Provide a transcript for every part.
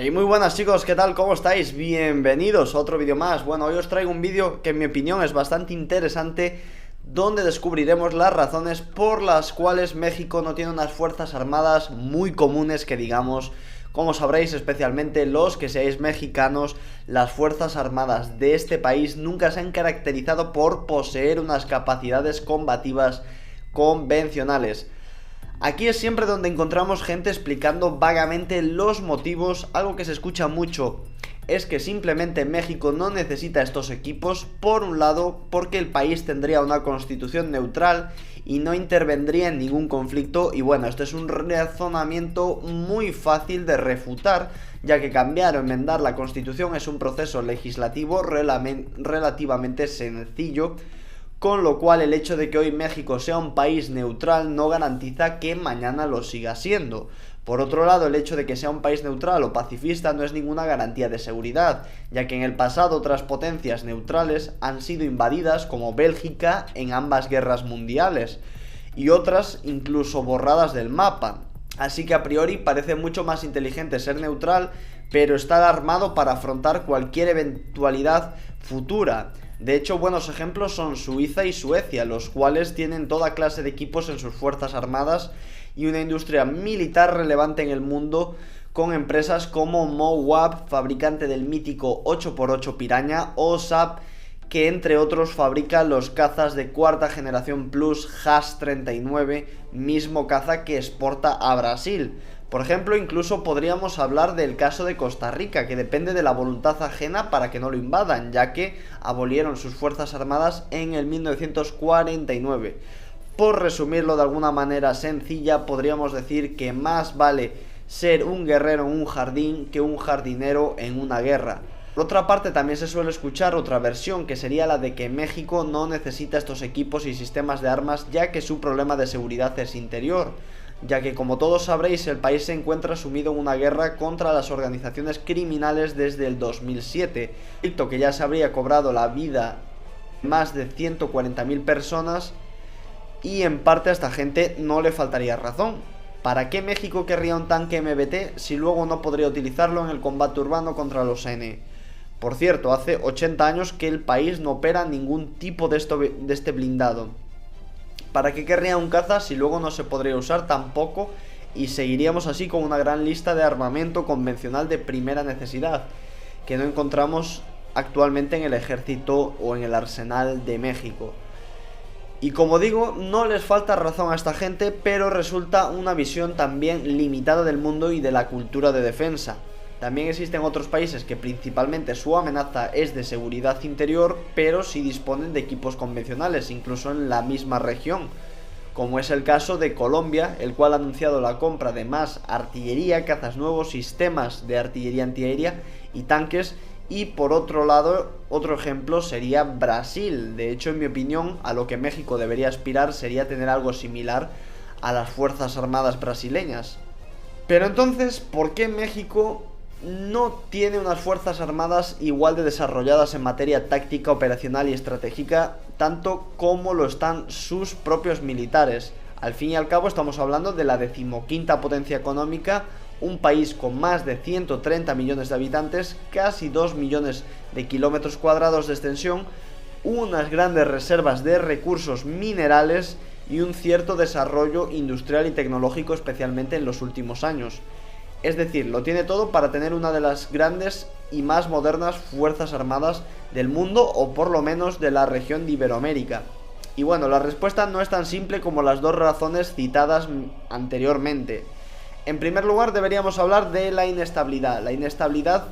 Hey, muy buenas chicos, ¿qué tal? ¿Cómo estáis? Bienvenidos a otro vídeo más. Bueno, hoy os traigo un vídeo que en mi opinión es bastante interesante, donde descubriremos las razones por las cuales México no tiene unas fuerzas armadas muy comunes que digamos. Como sabréis, especialmente los que seáis mexicanos, las fuerzas armadas de este país nunca se han caracterizado por poseer unas capacidades combativas convencionales. Aquí es siempre donde encontramos gente explicando vagamente los motivos. Algo que se escucha mucho es que simplemente México no necesita estos equipos, por un lado porque el país tendría una constitución neutral y no intervendría en ningún conflicto, y bueno, este es un razonamiento muy fácil de refutar, ya que cambiar o enmendar la constitución es un proceso legislativo relativamente sencillo, con lo cual el hecho de que hoy México sea un país neutral no garantiza que mañana lo siga siendo. Por otro lado, el hecho de que sea un país neutral o pacifista no es ninguna garantía de seguridad, ya que en el pasado otras potencias neutrales han sido invadidas, como Bélgica en ambas guerras mundiales, y otras incluso borradas del mapa. Así que a priori parece mucho más inteligente ser neutral, pero estar armado para afrontar cualquier eventualidad futura. De hecho, buenos ejemplos son Suiza y Suecia, los cuales tienen toda clase de equipos en sus fuerzas armadas y una industria militar relevante en el mundo, con empresas como MOWAB, fabricante del mítico 8x8 Piraña, o SAP, que entre otros fabrica los cazas de cuarta generación Plus JAS-39, mismo caza que exporta a Brasil. Por ejemplo, incluso podríamos hablar del caso de Costa Rica, que depende de la voluntad ajena para que no lo invadan, ya que abolieron sus fuerzas armadas en el 1949. Por resumirlo de alguna manera sencilla, podríamos decir que más vale ser un guerrero en un jardín que un jardinero en una guerra. Por otra parte, también se suele escuchar otra versión, que sería la de que México no necesita estos equipos y sistemas de armas, ya que su problema de seguridad es interior, ya que, como todos sabréis, el país se encuentra sumido en una guerra contra las organizaciones criminales desde el 2007, conflicto que ya se habría cobrado la vida de más de 140.000 personas, y en parte a esta gente no le faltaría razón. ¿Para qué México querría un tanque MBT si luego no podría utilizarlo en el combate urbano contra los N? Por cierto, hace 80 años que el país no opera ningún tipo de este blindado. ¿Para qué querría un caza si luego no se podría usar tampoco, y seguiríamos así con una gran lista de armamento convencional de primera necesidad que no encontramos actualmente en el ejército o en el arsenal de México? Y como digo, no les falta razón a esta gente, pero resulta una visión también limitada del mundo y de la cultura de defensa. También existen otros países que principalmente su amenaza es de seguridad interior, pero sí disponen de equipos convencionales, incluso en la misma región, como es el caso de Colombia, el cual ha anunciado la compra de más artillería, cazas nuevos, sistemas de artillería antiaérea y tanques. Y por otro lado, otro ejemplo sería Brasil. De hecho, en mi opinión, a lo que México debería aspirar sería tener algo similar a las fuerzas armadas brasileñas. Pero entonces, ¿por qué México no tiene unas fuerzas armadas igual de desarrolladas en materia táctica, operacional y estratégica, tanto como lo están sus propios militares? Al fin y al cabo estamos hablando de la 15ª potencia económica, un país con más de 130 millones de habitantes, casi 2 millones de kilómetros cuadrados de extensión, unas grandes reservas de recursos minerales y un cierto desarrollo industrial y tecnológico, especialmente en los últimos años. Es decir, lo tiene todo para tener una de las grandes y más modernas fuerzas armadas del mundo, o por lo menos de la región de Iberoamérica. Y bueno, la respuesta no es tan simple como las dos razones citadas anteriormente. En primer lugar, deberíamos hablar de la inestabilidad. La inestabilidad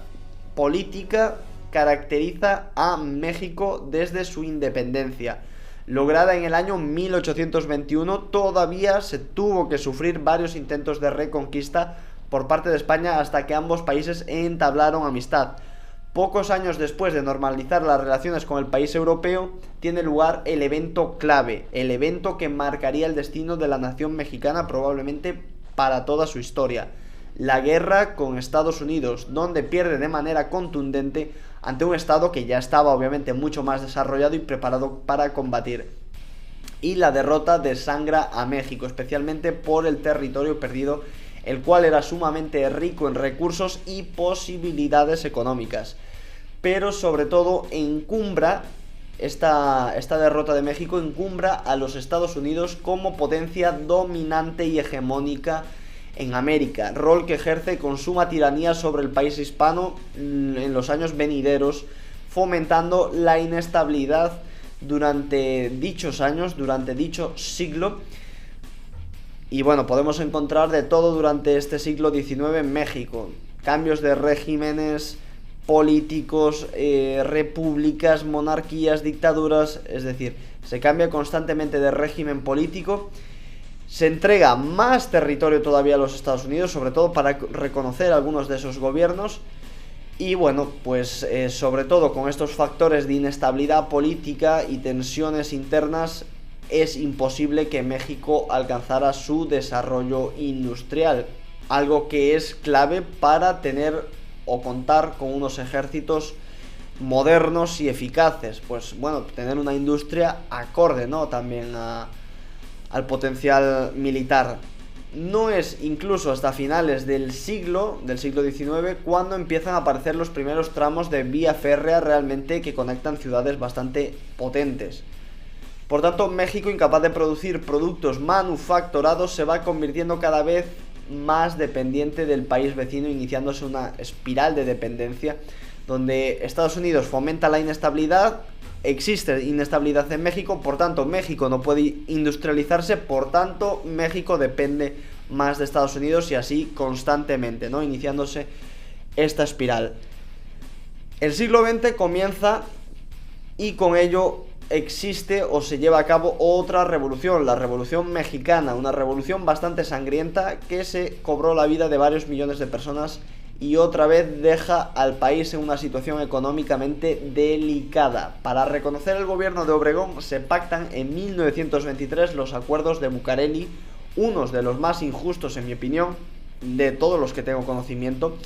política caracteriza a México desde su independencia. Lograda en el año 1821, todavía se tuvo que sufrir varios intentos de reconquista por parte de España hasta que ambos países entablaron amistad. Pocos años después de normalizar las relaciones con el país europeo, tiene lugar el evento clave, el evento que marcaría el destino de la nación mexicana probablemente para toda su historia: la guerra con Estados Unidos, donde pierde de manera contundente ante un estado que ya estaba obviamente mucho más desarrollado y preparado para combatir. Y la derrota desangra a México, especialmente por el territorio perdido el cual era sumamente rico en recursos y posibilidades económicas. Pero sobre todo encumbra esta derrota de México, encumbra a los Estados Unidos como potencia dominante y hegemónica en América, rol que ejerce con suma tiranía sobre el país hispano en los años venideros, fomentando la inestabilidad durante dichos años, durante dicho siglo. Y bueno, podemos encontrar de todo durante este siglo XIX en México: cambios de regímenes políticos, repúblicas, monarquías, dictaduras. Es decir, se cambia constantemente de régimen político. Se entrega más territorio todavía a los Estados Unidos, sobre todo para reconocer algunos de esos gobiernos. Y bueno, pues sobre todo con estos factores de inestabilidad política y tensiones internas, es imposible que México alcanzara su desarrollo industrial, algo que es clave para tener o contar con unos ejércitos modernos y eficaces. Pues bueno, tener una industria acorde, ¿no?, también al potencial militar. No es incluso hasta finales del siglo XIX cuando empiezan a aparecer los primeros tramos de vía férrea realmente que conectan ciudades bastante potentes. Por tanto, México, incapaz de producir productos manufacturados, se va convirtiendo cada vez más dependiente del país vecino, iniciándose una espiral de dependencia donde Estados Unidos fomenta la inestabilidad. Existe inestabilidad en México, por tanto México no puede industrializarse, por tanto México depende más de Estados Unidos, y así constantemente, ¿no?, iniciándose esta espiral. El siglo XX comienza y con ello existe o se lleva a cabo otra revolución, la Revolución Mexicana, una revolución bastante sangrienta que se cobró la vida de varios millones de personas y otra vez deja al país en una situación económicamente delicada. Para reconocer el gobierno de Obregón se pactan en 1923 los acuerdos de Bucareli, unos de los más injustos, en mi opinión, de todos los que tengo conocimiento.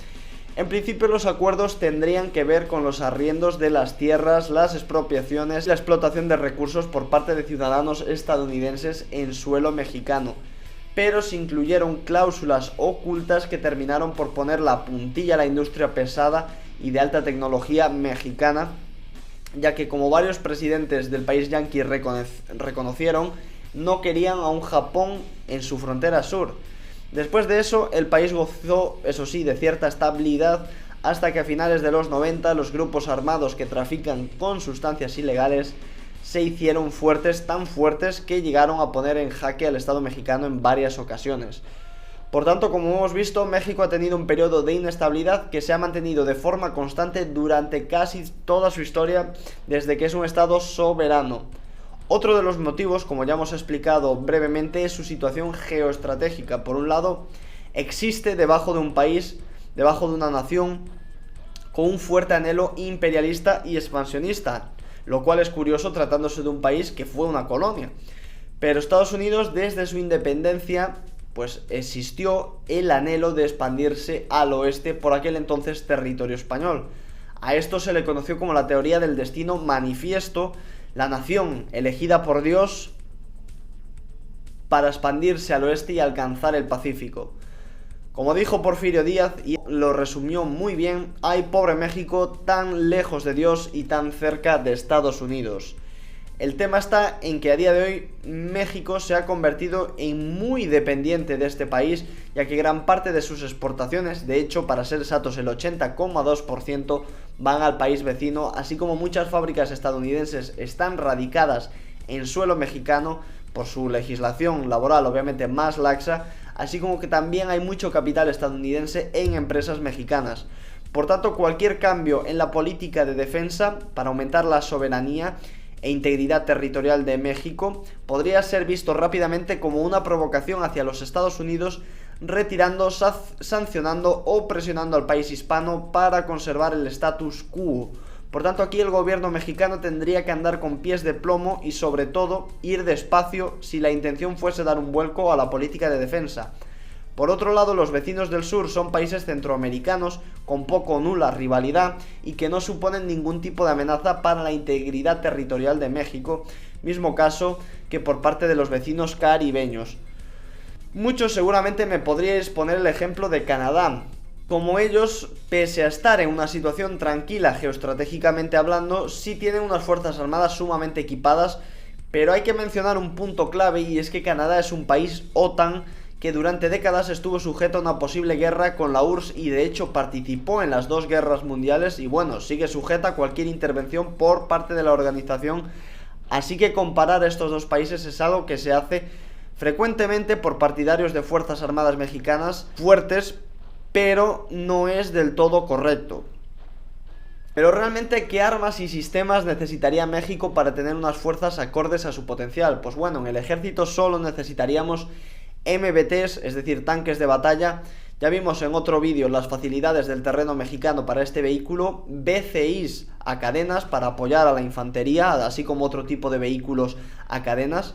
En principio, los acuerdos tendrían que ver con los arriendos de las tierras, las expropiaciones y la explotación de recursos por parte de ciudadanos estadounidenses en suelo mexicano, pero se incluyeron cláusulas ocultas que terminaron por poner la puntilla a la industria pesada y de alta tecnología mexicana, ya que, como varios presidentes del país yanqui reconocieron, no querían a un Japón en su frontera sur. Después de eso, el país gozó, eso sí, de cierta estabilidad, hasta que a finales de los 90 los grupos armados que trafican con sustancias ilegales se hicieron fuertes, tan fuertes que llegaron a poner en jaque al Estado mexicano en varias ocasiones. Por tanto, como hemos visto, México ha tenido un periodo de inestabilidad que se ha mantenido de forma constante durante casi toda su historia, desde que es un Estado soberano. Otro de los motivos, como ya hemos explicado brevemente, es su situación geoestratégica. Por un lado, existe debajo de un país, debajo de una nación, con un fuerte anhelo imperialista y expansionista, lo cual es curioso tratándose de un país que fue una colonia. Pero Estados Unidos, desde su independencia, pues existió el anhelo de expandirse al oeste por aquel entonces territorio español. A esto se le conoció como la teoría del destino manifiesto, la nación elegida por Dios para expandirse al oeste y alcanzar el Pacífico. Como dijo Porfirio Díaz, y lo resumió muy bien: ¡ay, pobre México, tan lejos de Dios y tan cerca de Estados Unidos! El tema está en que a día de hoy México se ha convertido en muy dependiente de este país, ya que gran parte de sus exportaciones, de hecho, para ser exactos, el 80,2% van al país vecino, así como muchas fábricas estadounidenses están radicadas en suelo mexicano por su legislación laboral obviamente más laxa, así como que también hay mucho capital estadounidense en empresas mexicanas. Por tanto, cualquier cambio en la política de defensa para aumentar la soberanía e integridad territorial de México podría ser visto rápidamente como una provocación hacia los Estados Unidos, retirando, sancionando o presionando al país hispano para conservar el status quo. Por tanto, aquí el gobierno mexicano tendría que andar con pies de plomo y, sobre todo, ir despacio si la intención fuese dar un vuelco a la política de defensa. Por otro lado, los vecinos del sur son países centroamericanos con poco o nula rivalidad y que no suponen ningún tipo de amenaza para la integridad territorial de México, mismo caso que por parte de los vecinos caribeños. Muchos seguramente me podríais poner el ejemplo de Canadá. Como ellos, pese a estar en una situación tranquila geoestratégicamente hablando, sí tienen unas fuerzas armadas sumamente equipadas, pero hay que mencionar un punto clave, y es que Canadá es un país OTAN que durante décadas estuvo sujeto a una posible guerra con la URSS y de hecho participó en las dos guerras mundiales y bueno, sigue sujeta a cualquier intervención por parte de la organización. Así que comparar estos dos países es algo que se hace frecuentemente por partidarios de fuerzas armadas mexicanas fuertes, pero no es del todo correcto. Pero realmente, ¿qué armas y sistemas necesitaría México para tener unas fuerzas acordes a su potencial? Pues bueno, en el ejército solo necesitaríamos MBTs, es decir, tanques de batalla. Ya vimos en otro vídeo las facilidades del terreno mexicano para este vehículo, BCIs a cadenas para apoyar a la infantería, así como otro tipo de vehículos a cadenas,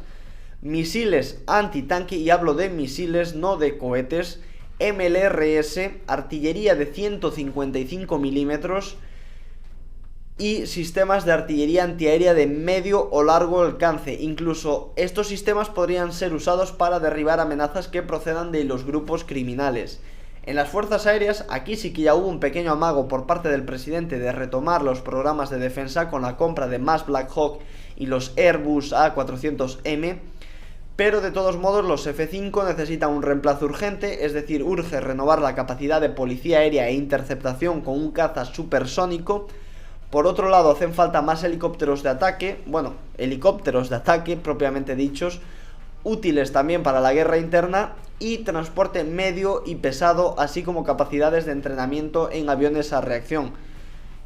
misiles antitanque, y hablo de misiles, no de cohetes, MLRS, artillería de 155 milímetros y sistemas de artillería antiaérea de medio o largo alcance. Incluso estos sistemas podrían ser usados para derribar amenazas que procedan de los grupos criminales. En las fuerzas aéreas, aquí sí que ya hubo un pequeño amago por parte del presidente de retomar los programas de defensa con la compra de más Black Hawk y los Airbus A400M, pero de todos modos los F-5 necesitan un reemplazo urgente, es decir, urge renovar la capacidad de policía aérea e interceptación con un caza supersónico. Por otro lado, hacen falta más helicópteros de ataque, bueno, helicópteros de ataque propiamente dichos, útiles también para la guerra interna, y transporte medio y pesado, así como capacidades de entrenamiento en aviones a reacción.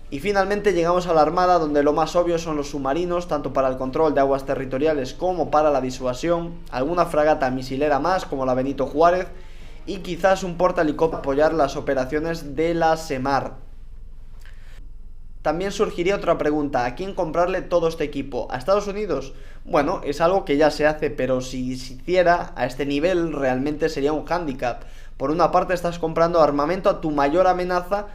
Y finalmente llegamos a la Armada, donde lo más obvio son los submarinos, tanto para el control de aguas territoriales como para la disuasión, alguna fragata misilera más como la Benito Juárez, y quizás un portahelicóptero para apoyar las operaciones de la SEMAR. También surgiría otra pregunta: ¿a quién comprarle todo este equipo? ¿A Estados Unidos? Bueno, es algo que ya se hace, pero si se hiciera a este nivel realmente sería un hándicap. Por una parte estás comprando armamento a tu mayor amenaza,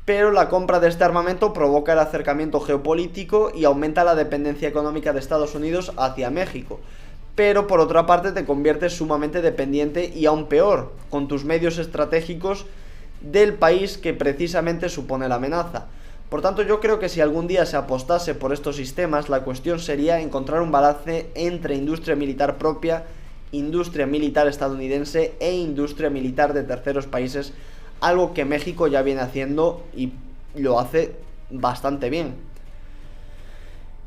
pero la compra de este armamento provoca el acercamiento geopolítico y aumenta la dependencia económica de Estados Unidos hacia México. Pero por otra parte te conviertes sumamente dependiente y aún peor, con tus medios estratégicos del país que precisamente supone la amenaza. Por tanto, yo creo que si algún día se apostase por estos sistemas, la cuestión sería encontrar un balance entre industria militar propia, industria militar estadounidense e industria militar de terceros países, algo que México ya viene haciendo y lo hace bastante bien.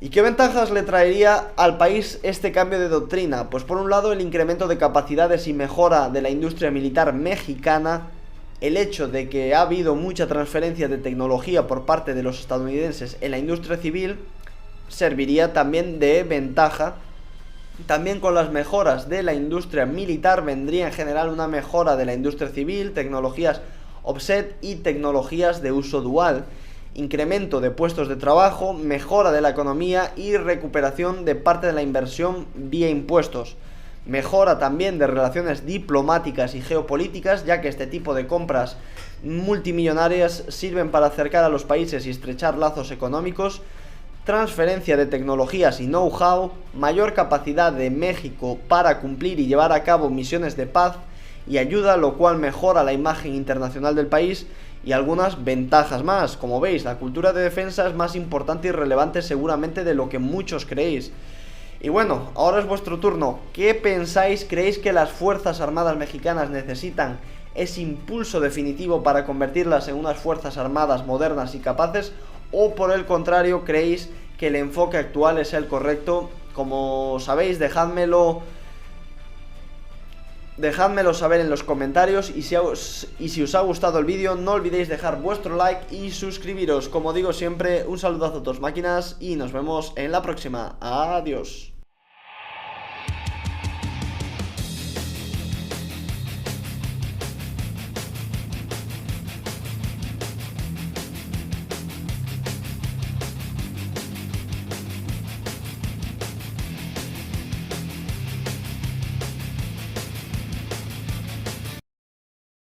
¿Y qué ventajas le traería al país este cambio de doctrina? Pues por un lado, el incremento de capacidades y mejora de la industria militar mexicana, el hecho de que ha habido mucha transferencia de tecnología por parte de los estadounidenses en la industria civil, serviría también de ventaja. También con las mejoras de la industria militar vendría en general una mejora de la industria civil, tecnologías offset y tecnologías de uso dual, incremento de puestos de trabajo, mejora de la economía y recuperación de parte de la inversión vía impuestos. Mejora también de relaciones diplomáticas y geopolíticas, ya que este tipo de compras multimillonarias sirven para acercar a los países y estrechar lazos económicos. Transferencia de tecnologías y know-how, mayor capacidad de México para cumplir y llevar a cabo misiones de paz y ayuda, lo cual mejora la imagen internacional del país, y algunas ventajas más. Como veis, la cultura de defensa es más importante y relevante seguramente de lo que muchos creéis. Y bueno, ahora es vuestro turno. ¿Qué pensáis? ¿Creéis que las Fuerzas Armadas mexicanas necesitan ese impulso definitivo para convertirlas en unas Fuerzas Armadas modernas y capaces? ¿O por el contrario, creéis que el enfoque actual es el correcto? Como sabéis, dejádmelo saber en los comentarios, y si os ha gustado el vídeo, no olvidéis dejar vuestro like y suscribiros. Como digo siempre, un saludazo a todos máquinas y nos vemos en la próxima. Adiós.